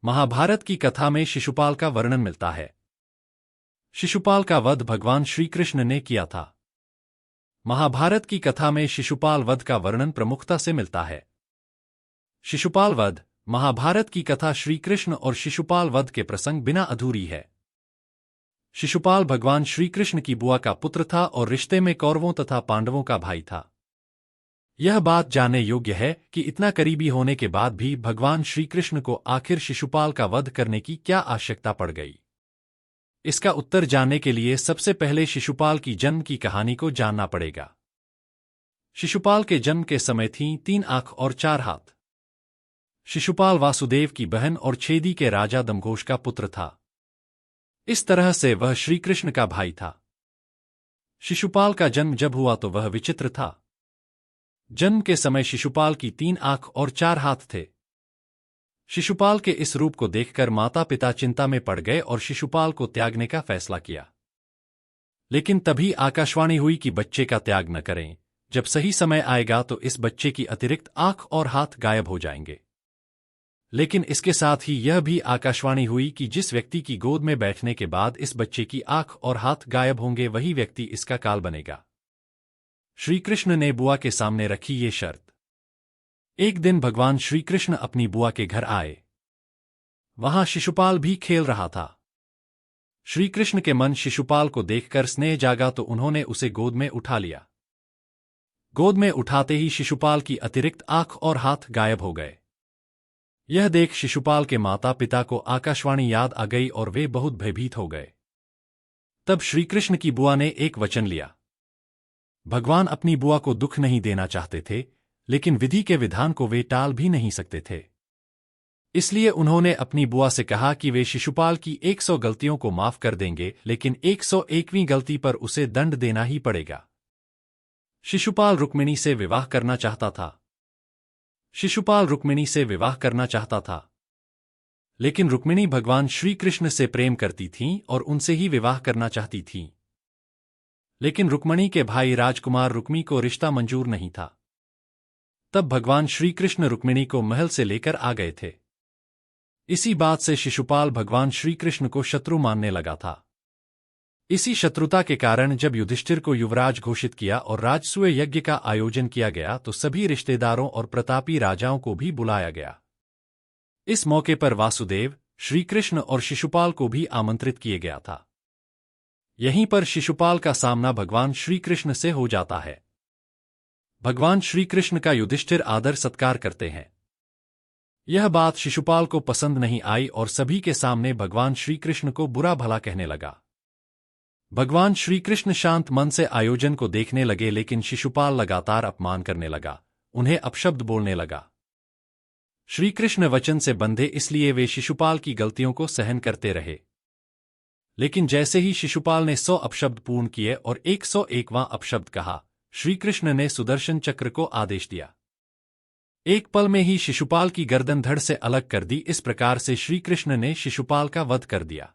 महाभारत की कथा में शिशुपाल का वर्णन मिलता है। शिशुपाल का वध भगवान श्री कृष्ण ने किया था। महाभारत की कथा में शिशुपाल वध का वर्णन प्रमुखता से मिलता है। शिशुपाल वध महाभारत की कथा श्री कृष्ण और शिशुपाल वध के प्रसंग बिना अधूरी है। शिशुपाल भगवान श्री कृष्ण की बुआ का पुत्र था और रिश्ते में कौरवों तथा पांडवों का भाई था। यह बात जानने योग्य है कि इतना करीबी होने के बाद भी भगवान श्री कृष्ण को आखिर शिशुपाल का वध करने की क्या आवश्यकता पड़ गई। इसका उत्तर जानने के लिए सबसे पहले शिशुपाल की जन्म की कहानी को जानना पड़ेगा। शिशुपाल के जन्म के समय थीं 3 आंख और 4 हाथ। शिशुपाल वासुदेव की बहन और छेदी के राजा दमघोष का पुत्र था। इस तरह से वह श्री कृष्ण का भाई था। शिशुपाल का जन्म जब हुआ तो वह विचित्र था। जन्म के समय शिशुपाल की 3 आंख और 4 हाथ थे। शिशुपाल के इस रूप को देखकर माता पिता चिंता में पड़ गए और शिशुपाल को त्यागने का फैसला किया। लेकिन तभी आकाशवाणी हुई कि बच्चे का त्याग न करें, जब सही समय आएगा तो इस बच्चे की अतिरिक्त आंख और हाथ गायब हो जाएंगे। लेकिन इसके साथ ही यह भी आकाशवाणी हुई कि जिस व्यक्ति की गोद में बैठने के बाद इस बच्चे की आंख और हाथ गायब होंगे वही व्यक्ति इसका काल बनेगा। श्री कृष्ण ने बुआ के सामने रखी ये शर्त। एक दिन भगवान श्री कृष्ण अपनी बुआ के घर आए। वहां शिशुपाल भी खेल रहा था। श्री कृष्ण के मन शिशुपाल को देखकर स्नेह जागा तो उन्होंने उसे गोद में उठा लिया। गोद में उठाते ही शिशुपाल की अतिरिक्त आंख और हाथ गायब हो गए। यह देख शिशुपाल के माता पिता को आकाशवाणी याद आ गई और वे बहुत भयभीत हो गए। तब श्री कृष्ण की बुआ ने एक वचन लिया। भगवान अपनी बुआ को दुख नहीं देना चाहते थे, लेकिन विधि के विधान को वे टाल भी नहीं सकते थे। इसलिए उन्होंने अपनी बुआ से कहा कि वे शिशुपाल की 100 गलतियों को माफ कर देंगे, लेकिन 101वीं गलती पर उसे दंड देना ही पड़ेगा। शिशुपाल रुक्मिणी से विवाह करना चाहता था। शिशुपाल रुक्मिणी से विवाह करना चाहता था, लेकिन रुक्मिणी भगवान श्री कृष्ण से प्रेम करती थीं और उनसे ही विवाह करना चाहती थीं। लेकिन रुक्मिणी के भाई राजकुमार रुक्मी को रिश्ता मंजूर नहीं था। तब भगवान श्री कृष्ण रुक्मिणी को महल से लेकर आ गए थे। इसी बात से शिशुपाल भगवान श्री कृष्ण को शत्रु मानने लगा था। इसी शत्रुता के कारण जब युधिष्ठिर को युवराज घोषित किया और राजसूय यज्ञ का आयोजन किया गया तो सभी रिश्तेदारों और प्रतापी राजाओं को भी बुलाया गया। इस मौके पर वासुदेव, श्री कृष्ण और शिशुपाल को भी आमंत्रित किया गया था। यहीं पर शिशुपाल का सामना भगवान श्री कृष्ण से हो जाता है। भगवान श्री कृष्ण का युधिष्ठिर आदर सत्कार करते हैं। यह बात शिशुपाल को पसंद नहीं आई और सभी के सामने भगवान श्री कृष्ण को बुरा भला कहने लगा। भगवान श्री कृष्ण शांत मन से आयोजन को देखने लगे, लेकिन शिशुपाल लगातार अपमान करने लगा, उन्हें अपशब्द बोलने लगा। श्री कृष्ण वचन से बंधे इसलिए वे शिशुपाल की गलतियों को सहन करते रहे। लेकिन जैसे ही शिशुपाल ने 100 अपशब्द पूर्ण किए और 101वां अपशब्द कहा, श्री कृष्ण ने सुदर्शन चक्र को आदेश दिया। एक पल में ही शिशुपाल की गर्दन धड़ से अलग कर दी। इस प्रकार से श्री कृष्ण ने शिशुपाल का वध कर दिया।